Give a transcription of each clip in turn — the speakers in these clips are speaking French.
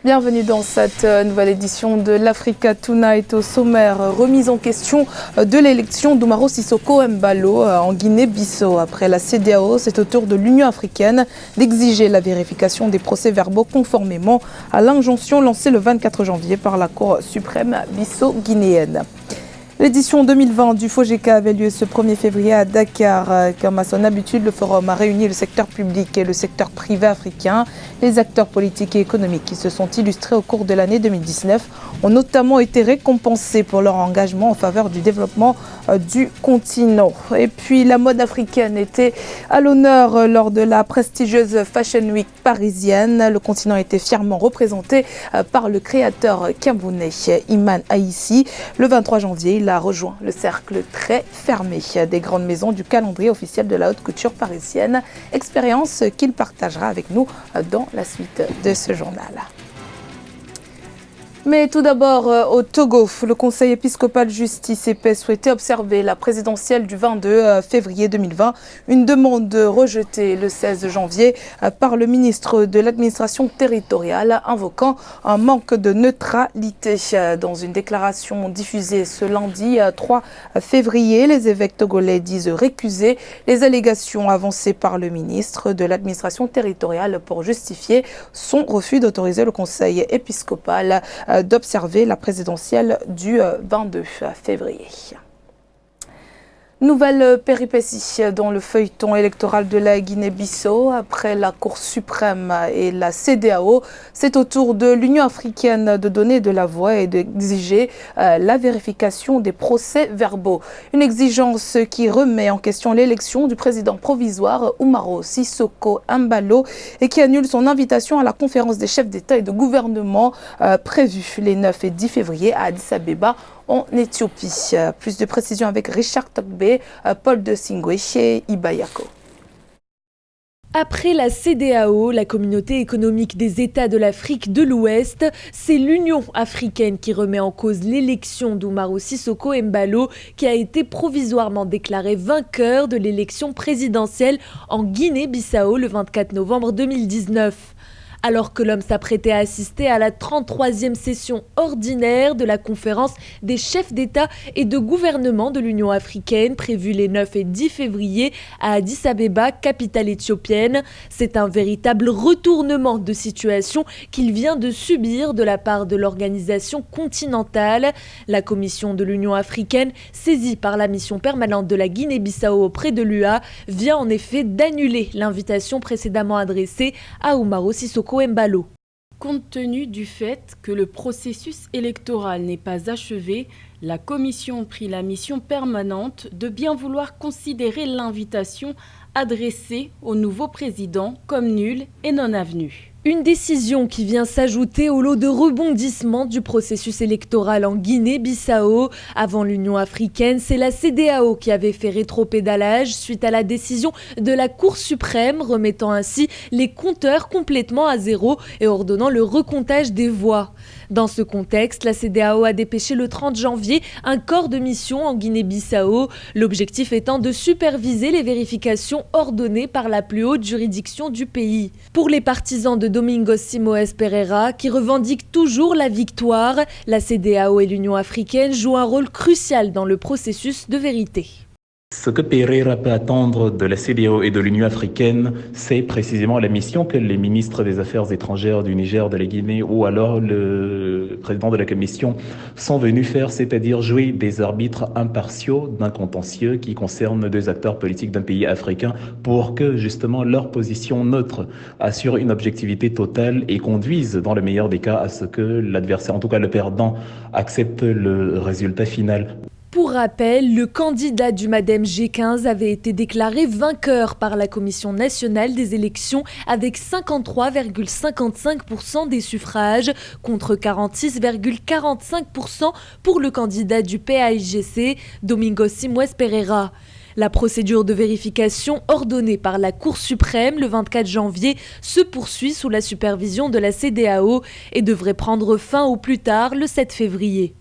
Bienvenue dans cette nouvelle édition de l'Africa Tonight. Au sommaire, remise en question de l'élection d'Umaro Sissoko Embalo en Guinée-Bissau. Après la CEDEAO, c'est au tour de l'Union africaine d'exiger la vérification des procès-verbaux conformément à l'injonction lancée le 24 janvier par la Cour suprême bissau-guinéenne. L'édition 2020 du FOGECA avait lieu ce 1er février à Dakar. Comme à son habitude, le forum a réuni le secteur public et le secteur privé africain. Les acteurs politiques et économiques qui se sont illustrés au cours de l'année 2019 ont notamment été récompensés pour leur engagement en faveur du développement du continent. Et puis la mode africaine était à l'honneur lors de la prestigieuse Fashion Week parisienne. Le continent était fièrement représenté par le créateur camerounais Iman Aïssi. Le 23 janvier, il a rejoint le cercle très fermé des grandes maisons du calendrier officiel de la haute couture parisienne. Expérience qu'il partagera avec nous dans la suite de ce journal. Mais tout d'abord, au Togo, le Conseil épiscopal justice et paix souhaitait observer la présidentielle du 22 février 2020, une demande rejetée le 16 janvier par le ministre de l'administration territoriale, invoquant un manque de neutralité. Dans une déclaration diffusée ce lundi 3 février, les évêques togolais disent récuser les allégations avancées par le ministre de l'administration territoriale pour justifier son refus d'autoriser le Conseil épiscopal d'observer la présidentielle du 22 février. Nouvelle péripétie dans le feuilleton électoral de la Guinée-Bissau. Après la Cour suprême et la CEDEAO, c'est au tour de l'Union africaine de donner de la voix et d'exiger la vérification des procès-verbaux. Une exigence qui remet en question l'élection du président provisoire Umaro Sissoko Embalo et qui annule son invitation à la conférence des chefs d'État et de gouvernement prévue les 9 et 10 février à Addis Abeba, en Éthiopie. Plus de précisions avec Richard Tokbe, Paul de Singwe chez Ibayako. Après la CEDEAO, la communauté économique des États de l'Afrique de l'Ouest, c'est l'Union africaine qui remet en cause l'élection d'Umaro Sissoko Embalo, qui a été provisoirement déclaré vainqueur de l'élection présidentielle en Guinée-Bissau le 24 novembre 2019. Alors que l'homme s'apprêtait à assister à la 33e session ordinaire de la conférence des chefs d'État et de gouvernement de l'Union africaine prévue les 9 et 10 février à Addis Abeba, capitale éthiopienne. C'est un véritable retournement de situation qu'il vient de subir de la part de l'organisation continentale. La commission de l'Union africaine, saisie par la mission permanente de la Guinée-Bissau auprès de l'UA, vient en effet d'annuler l'invitation précédemment adressée à Umaro Sissoko Embalo. Compte tenu du fait que le processus électoral n'est pas achevé, la Commission prit la mission permanente de bien vouloir considérer l'invitation adressée au nouveau président comme nulle et non avenue. Une décision qui vient s'ajouter au lot de rebondissements du processus électoral en Guinée-Bissau. Avant l'Union africaine, c'est la CEDEAO qui avait fait rétropédalage suite à la décision de la Cour suprême, remettant ainsi les compteurs complètement à zéro et ordonnant le recomptage des voix. Dans ce contexte, la CEDEAO a dépêché le 30 janvier un corps de mission en Guinée-Bissau, l'objectif étant de superviser les vérifications ordonnées par la plus haute juridiction du pays. Pour les partisans de Domingos Simões Pereira, qui revendiquent toujours la victoire, la CEDEAO et l'Union africaine jouent un rôle crucial dans le processus de vérité. Ce que Pereira peut attendre de la CEDEAO et de l'Union africaine, c'est précisément la mission que les ministres des Affaires étrangères du Niger, de la Guinée ou alors le président de la Commission sont venus faire, c'est-à-dire jouer des arbitres impartiaux d'un contentieux qui concerne deux acteurs politiques d'un pays africain pour que justement leur position neutre assure une objectivité totale et conduise dans le meilleur des cas à ce que l'adversaire, en tout cas le perdant, accepte le résultat final. Pour rappel, le candidat du MADEM G15 avait été déclaré vainqueur par la Commission nationale des élections avec 53,55% des suffrages contre 46,45% pour le candidat du PAIGC, Domingos Simões Pereira. La procédure de vérification ordonnée par la Cour suprême le 24 janvier se poursuit sous la supervision de la CEDEAO et devrait prendre fin au plus tard le 7 février.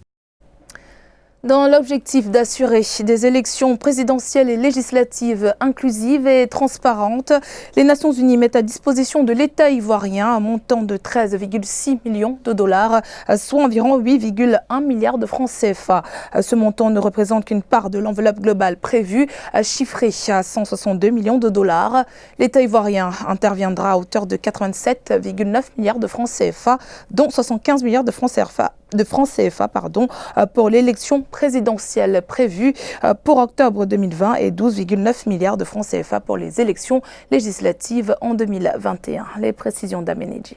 Dans l'objectif d'assurer des élections présidentielles et législatives inclusives et transparentes, les Nations Unies mettent à disposition de l'État ivoirien un montant de 13,6 millions de dollars, soit environ 8,1 milliards de francs CFA. Ce montant ne représente qu'une part de l'enveloppe globale prévue, chiffrée à 162 millions de dollars. L'État ivoirien interviendra à hauteur de 87,9 milliards de francs CFA, dont 75 milliards de francs CFA pour l'élection présidentielle prévue pour octobre 2020 et 12,9 milliards de francs CFA pour les élections législatives en 2021. Les précisions d'Ameneji.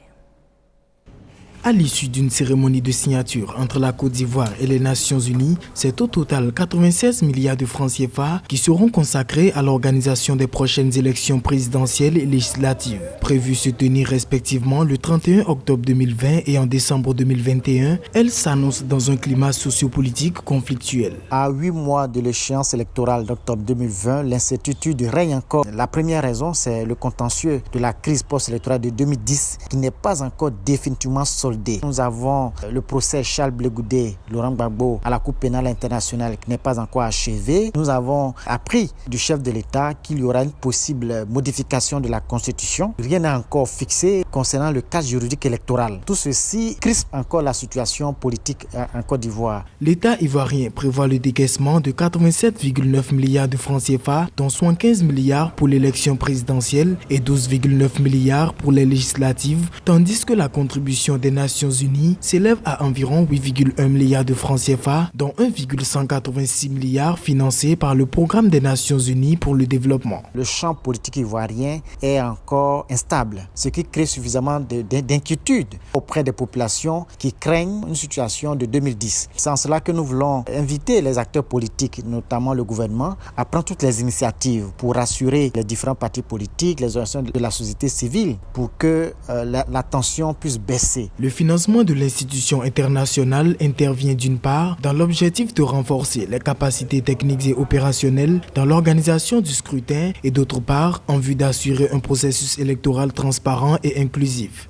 À l'issue d'une cérémonie de signature entre la Côte d'Ivoire et les Nations Unies, c'est au total 96 milliards de francs CFA qui seront consacrés à l'organisation des prochaines élections présidentielles et législatives, prévues se tenir respectivement le 31 octobre 2020 et en décembre 2021. Elles s'annoncent dans un climat sociopolitique conflictuel. À 8 mois de l'échéance électorale d'octobre 2020, l'incertitude règne encore. La première raison, c'est le contentieux de la crise post-électorale de 2010 qui n'est pas encore définitivement soldé. Nous avons le procès Charles Blé Goudé, Laurent Gbagbo à la Cour pénale internationale qui n'est pas encore achevé. Nous avons appris du chef de l'État qu'il y aura une possible modification de la Constitution. Rien n'est encore fixé concernant le cadre juridique électoral. Tout ceci crispe encore la situation politique en Côte d'Ivoire. L'État ivoirien prévoit le décaissement de 87,9 milliards de francs CFA, dont 75 milliards pour l'élection présidentielle et 12,9 milliards pour les législatives, tandis que la contribution des Nations Unies s'élève à environ 8,1 milliards de francs CFA, dont 1,186 milliards financés par le Programme des Nations Unies pour le développement. Le champ politique ivoirien est encore instable, ce qui crée suffisamment d'inquiétude auprès des populations qui craignent une situation de 2010. C'est en cela que nous voulons inviter les acteurs politiques, notamment le gouvernement, à prendre toutes les initiatives pour rassurer les différents partis politiques, les organisations de la société civile, pour que la tension puisse baisser. Le financement de l'institution internationale intervient d'une part dans l'objectif de renforcer les capacités techniques et opérationnelles dans l'organisation du scrutin et d'autre part en vue d'assurer un processus électoral transparent et inclusif.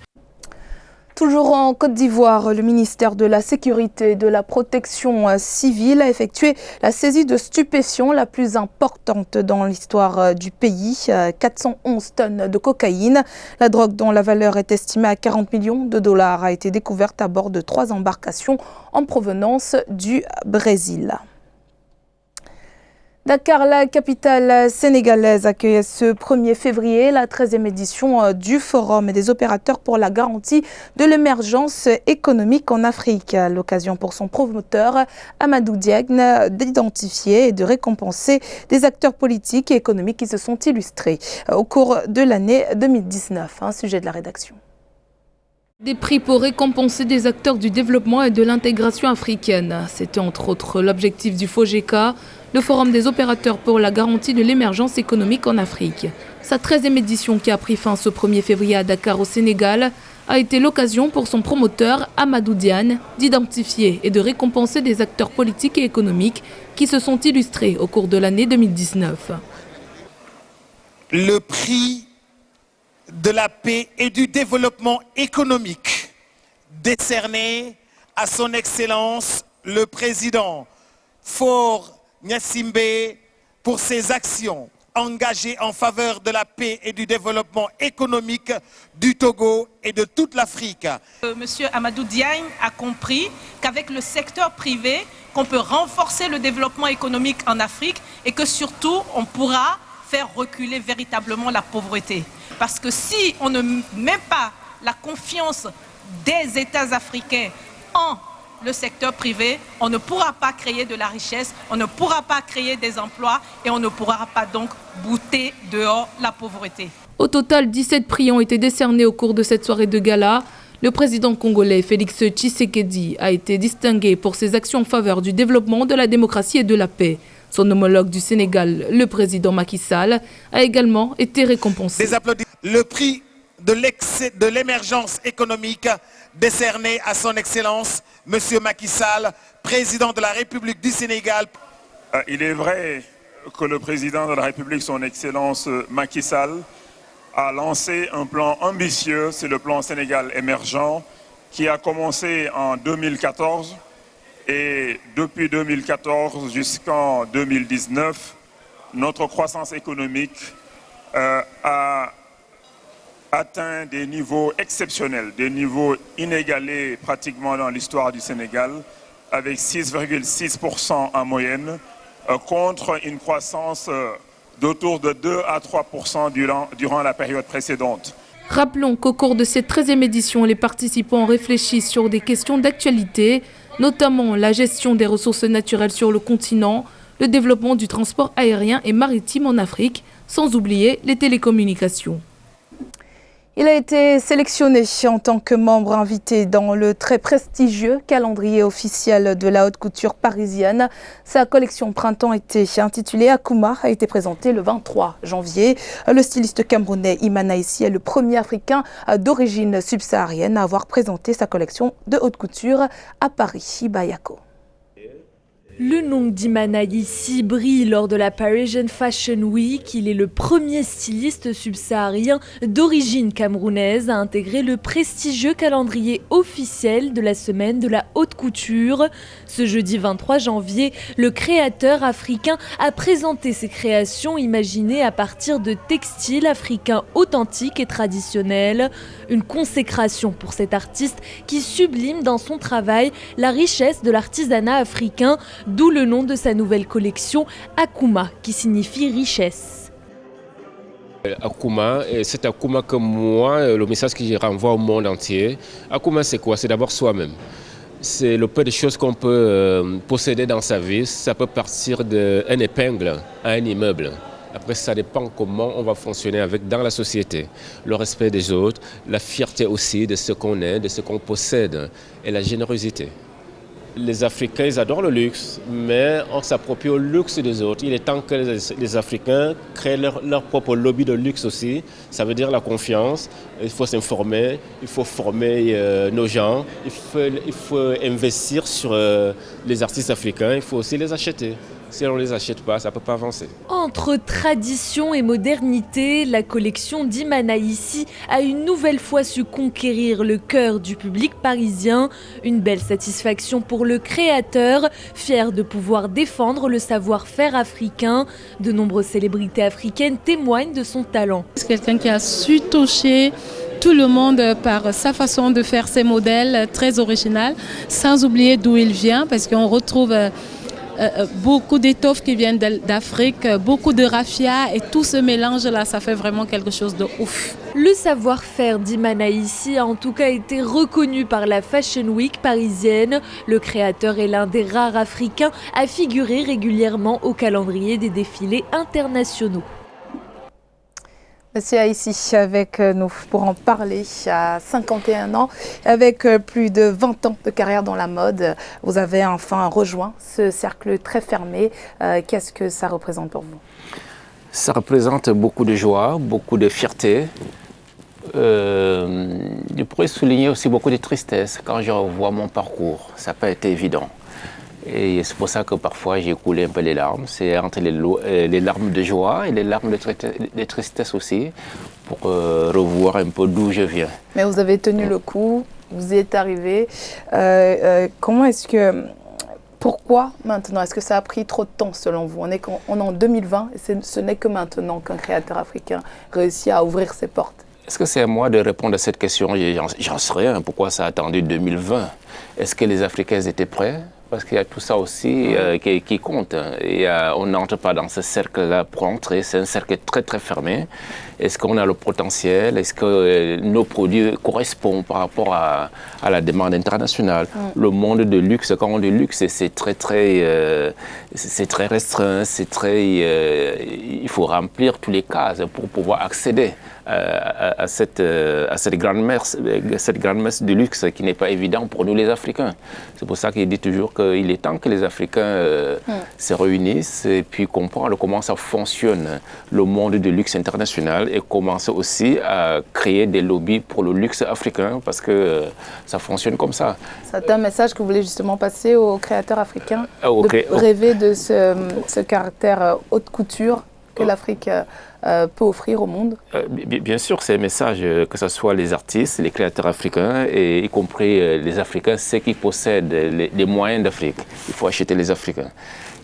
Toujours en Côte d'Ivoire, le ministère de la Sécurité et de la Protection civile a effectué la saisie de stupéfiants la plus importante dans l'histoire du pays, 411 tonnes de cocaïne. La drogue dont la valeur est estimée à 40 millions de dollars a été découverte à bord de 3 embarcations en provenance du Brésil. Dakar, la capitale sénégalaise, accueille ce 1er février la 13e édition du Forum des opérateurs pour la garantie de l'émergence économique en Afrique. L'occasion pour son promoteur, Amadou Diagne, d'identifier et de récompenser des acteurs politiques et économiques qui se sont illustrés au cours de l'année 2019. Un sujet de la rédaction. Des prix pour récompenser des acteurs du développement et de l'intégration africaine. C'était entre autres l'objectif du FOGECA, le Forum des opérateurs pour la garantie de l'émergence économique en Afrique. Sa 13e édition qui a pris fin ce 1er février à Dakar au Sénégal a été l'occasion pour son promoteur Amadou Diagne d'identifier et de récompenser des acteurs politiques et économiques qui se sont illustrés au cours de l'année 2019. Le prix de la paix et du développement économique décerné à son Excellence le Président Faure Gnassingbé pour ses actions engagées en faveur de la paix et du développement économique du Togo et de toute l'Afrique. Monsieur Amadou Diagne a compris qu'avec le secteur privé, qu'on peut renforcer le développement économique en Afrique et que surtout on pourra faire reculer véritablement la pauvreté. Parce que si on ne met pas la confiance des États africains en le secteur privé, on ne pourra pas créer de la richesse, on ne pourra pas créer des emplois et on ne pourra pas donc bouter dehors la pauvreté. Au total, 17 prix ont été décernés au cours de cette soirée de gala. Le président congolais Félix Tshisekedi a été distingué pour ses actions en faveur du développement, de la démocratie et de la paix. Son homologue du Sénégal, le président Macky Sall, a également été récompensé. Des applaudissements. Le prix de l'émergence économique décerné à son Excellence, M. Macky Sall, président de la République du Sénégal. Il est vrai que le président de la République, son Excellence Macky Sall, a lancé un plan ambitieux, c'est le plan Sénégal émergent, qui a commencé en 2014 Et depuis 2014 jusqu'en 2019, notre croissance économique a atteint des niveaux exceptionnels, des niveaux inégalés pratiquement dans l'histoire du Sénégal, avec 6,6% en moyenne, contre une croissance d'autour de 2 à 3% durant la période précédente. Rappelons qu'au cours de cette 13e édition, les participants réfléchissent sur des questions d'actualité, notamment la gestion des ressources naturelles sur le continent, le développement du transport aérien et maritime en Afrique, sans oublier les télécommunications. Il a été sélectionné en tant que membre invité dans le très prestigieux calendrier officiel de la haute couture parisienne. Sa collection printemps-été intitulée Akuma a été présentée le 23 janvier. Le styliste camerounais Imana Issi est le premier Africain d'origine subsaharienne à avoir présenté sa collection de haute couture à Paris, Bayako. Le nom d'Imana Issi brille lors de la Parisian Fashion Week. Il est le premier styliste subsaharien d'origine camerounaise à intégrer le prestigieux calendrier officiel de la semaine de la haute couture. Ce jeudi 23 janvier, le créateur africain a présenté ses créations imaginées à partir de textiles africains authentiques et traditionnels. Une consécration pour cet artiste qui sublime dans son travail la richesse de l'artisanat africain, d'où le nom de sa nouvelle collection, Akuma, qui signifie richesse. Akuma, c'est Akuma que moi, le message que je renvoie au monde entier. Akuma, c'est quoi? C'est d'abord soi-même. C'est le peu de choses qu'on peut posséder dans sa vie. Ça peut partir d'une épingle à un immeuble. Après, ça dépend comment on va fonctionner dans la société. Le respect des autres, la fierté aussi de ce qu'on est, de ce qu'on possède et la générosité. Les Africains, ils adorent le luxe, mais on s'approprie au luxe des autres. Il est temps que les Africains créent leur propre lobby de luxe aussi. Ça veut dire la confiance. Il faut s'informer, il faut former nos gens, il faut investir sur les artistes africains, il faut aussi les acheter. Si on ne les achète pas, ça ne peut pas avancer. Entre tradition et modernité, la collection d'Imana Issi a une nouvelle fois su conquérir le cœur du public parisien. Une belle satisfaction pour le créateur, fier de pouvoir défendre le savoir-faire africain. De nombreuses célébrités africaines témoignent de son talent. C'est quelqu'un qui a su toucher tout le monde par sa façon de faire ses modèles, très original, sans oublier d'où il vient, parce qu'on retrouve beaucoup d'étoffes qui viennent d'Afrique, beaucoup de raffia, et tout ce mélange-là, ça fait vraiment quelque chose de ouf. Le savoir-faire d'Imana Issi a en tout cas été reconnu par la Fashion Week parisienne. Le créateur est l'un des rares Africains à figurer régulièrement au calendrier des défilés internationaux. Monsieur ici avec nous pour en parler à 51 ans, avec plus de 20 ans de carrière dans la mode. Vous avez enfin rejoint ce cercle très fermé. Qu'est-ce que ça représente pour vous? Ça représente beaucoup de joie, beaucoup de fierté. Je pourrais souligner aussi beaucoup de tristesse quand je revois mon parcours. Ça n'a pas été évident. Et c'est pour ça que parfois j'ai coulé un peu les larmes. C'est entre les larmes de joie et les larmes de tristesse aussi, pour revoir un peu d'où je viens. Mais vous avez tenu le coup, vous y êtes arrivé. Comment est-ce que... Pourquoi maintenant? Est-ce que ça a pris trop de temps selon vous? On est en 2020 et ce n'est que maintenant qu'un créateur africain réussit à ouvrir ses portes. Est-ce que c'est à moi de répondre à cette question? J'en sais rien. Pourquoi ça a attendu 2020? Est-ce que les Africains étaient prêts? Parce qu'il y a tout ça aussi qui compte. Et on n'entre pas dans ce cercle-là pour entrer. C'est un cercle très très fermé. Est-ce qu'on a le potentiel? Est-ce que nos produits correspondent par rapport à la demande internationale? Le monde de luxe, quand on dit luxe, c'est très restreint. Il faut remplir tous les cases pour pouvoir accéder à cette grande messe du luxe qui n'est pas évident pour nous les Africains. C'est pour ça qu'il dit toujours qu'il est temps que les Africains se réunissent et puis comprennent comment ça fonctionne le monde du luxe international, et commencent aussi à créer des lobbies pour le luxe africain, parce que ça fonctionne comme ça. C'est un message que vous voulez justement passer aux créateurs africains, de rêver de ce caractère haute couture que l'Afrique peut offrir au monde? Bien sûr, c'est un message que ce soit les artistes, les créateurs africains, et y compris les Africains, ceux qui possèdent les moyens d'Afrique. Il faut acheter les Africains.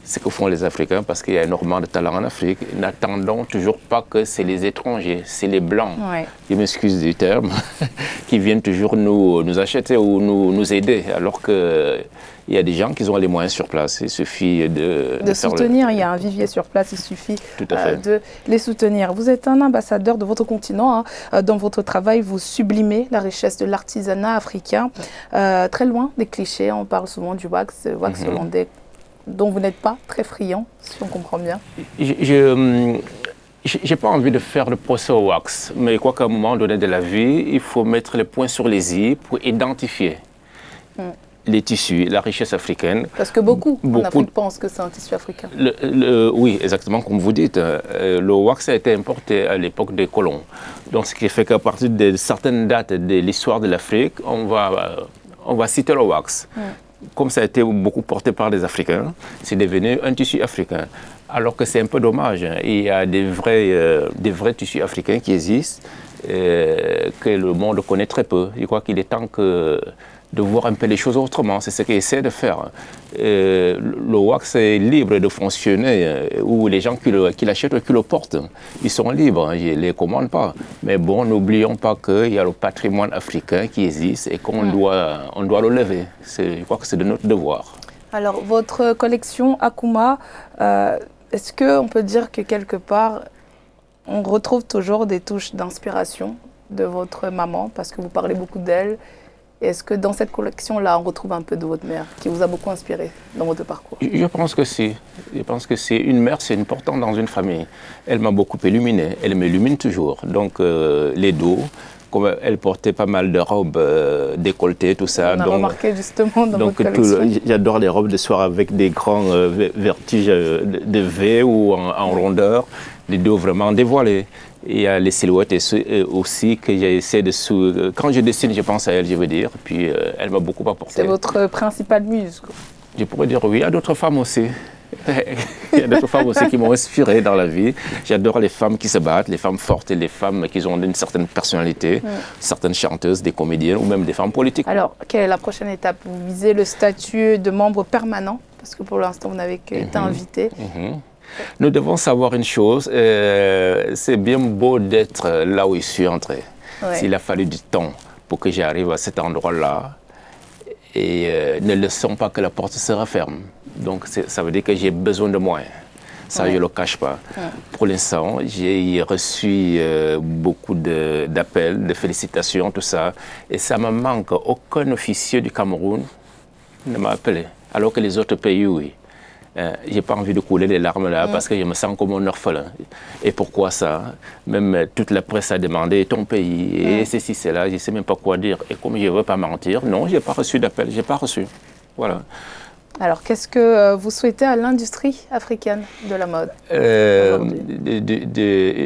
Ce que font les Africains, parce qu'il y a énormément de talent en Afrique, n'attendons toujours pas que c'est les étrangers, c'est les Blancs, je m'excuse du terme, qui viennent toujours nous acheter ou nous aider, alors qu'il y a des gens qui ont les moyens sur place. Il suffit de soutenir, il y a un vivier sur place, il suffit de les soutenir. Vous êtes un ambassadeur de votre continent. Dans votre travail, vous sublimez la richesse de l'artisanat africain. Très loin des clichés, on parle souvent du wax hollandais, dont vous n'êtes pas très friand, si on comprend bien. Je n'ai pas envie de faire le procès au wax, mais je crois qu'à un moment donné de la vie, il faut mettre les points sur les i pour identifier les tissus, la richesse africaine. Parce que beaucoup en Afrique pensent que c'est un tissu africain. Oui, exactement comme vous dites. Le wax a été importé à l'époque des colons. Donc, ce qui fait qu'à partir de certaines dates de l'histoire de l'Afrique, on va citer le wax. Comme ça a été beaucoup porté par les Africains, c'est devenu un tissu africain. Alors que c'est un peu dommage. Il y a des vrais tissus africains qui existent, que le monde connaît très peu. Je crois qu'il est temps de voir un peu les choses autrement. C'est ce qu'il essaie de faire. Le wax est libre de fonctionner, ou les gens qui l'achètent ou qui le portent, ils sont libres, je ne les commande pas. Mais bon, n'oublions pas qu'il y a le patrimoine africain qui existe et qu'on doit le lever. Je crois que c'est de notre devoir. Alors, votre collection Akuma, est-ce qu'on peut dire que quelque part, on retrouve toujours des touches d'inspiration de votre maman, parce que vous parlez beaucoup d'elle? Est-ce que dans cette collection-là, on retrouve un peu de votre mère, qui vous a beaucoup inspiré dans votre parcours? Je pense que si. Je pense que c'est une mère, c'est important dans une famille. Elle m'a beaucoup illuminé. Elle m'illumine toujours. Donc, les dos, comme elle portait pas mal de robes décolletées, tout ça. On a remarqué justement dans votre collection. J'adore les robes de soir avec des grands vertiges de V ou en rondeur, les dos vraiment dévoilés. Il y a les silhouettes aussi que j'ai essayé de... Quand je dessine, je pense à elle, je veux dire. Puis elle m'a beaucoup apporté. C'est votre principale muse, quoi. Je pourrais dire oui. Il y a d'autres femmes aussi. Il y a d'autres femmes aussi qui m'ont inspiré dans la vie. J'adore les femmes qui se battent, les femmes fortes et les femmes qui ont une certaine personnalité, certaines chanteuses, des comédiennes ou même des femmes politiques. Alors, quelle est la prochaine étape? Vous visez le statut de membre permanent, parce que pour l'instant, vous n'avez qu'été invité. Nous devons savoir une chose, c'est bien beau d'être là où je suis entré. S'il a fallu du temps pour que j'arrive à cet endroit-là, et ne laissons pas que la porte se referme. Donc ça veut dire que j'ai besoin de moyens. Ça, je ne le cache pas. Pour l'instant, j'ai reçu beaucoup d'appels, de félicitations, tout ça. Et ça me manque. Aucun officier du Cameroun ne m'a appelé, alors que les autres pays, oui. Je n'ai pas envie de couler les larmes là parce que je me sens comme un orphelin. Et pourquoi ça? Même toute la presse a demandé ton pays et ceci, c'est là, je ne sais même pas quoi dire. Et comme je ne veux pas mentir, non, je n'ai pas reçu d'appel, je n'ai pas reçu. Voilà. Alors, qu'est-ce que vous souhaitez à l'industrie africaine de la mode?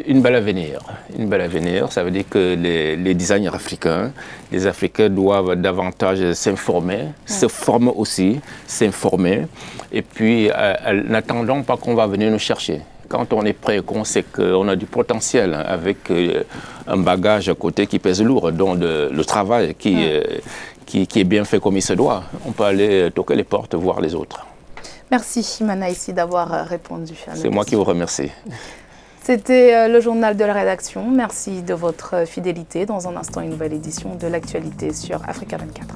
Une belle avenir. Une belle avenir, ça veut dire que les designers africains, les Africains doivent davantage s'informer, se former aussi, s'informer. Et puis, n'attendons pas qu'on va venir nous chercher. Quand on est prêt, qu'on sait qu'on a du potentiel avec un bagage à côté qui pèse lourd, dont le travail qui est bien fait comme il se doit, on peut aller toquer les portes, voir les autres. Merci Mana ici d'avoir répondu à nos questions. C'est moi qui vous remercie. C'était le journal de la rédaction. Merci de votre fidélité. Dans un instant, une nouvelle édition de l'actualité sur Africa 24.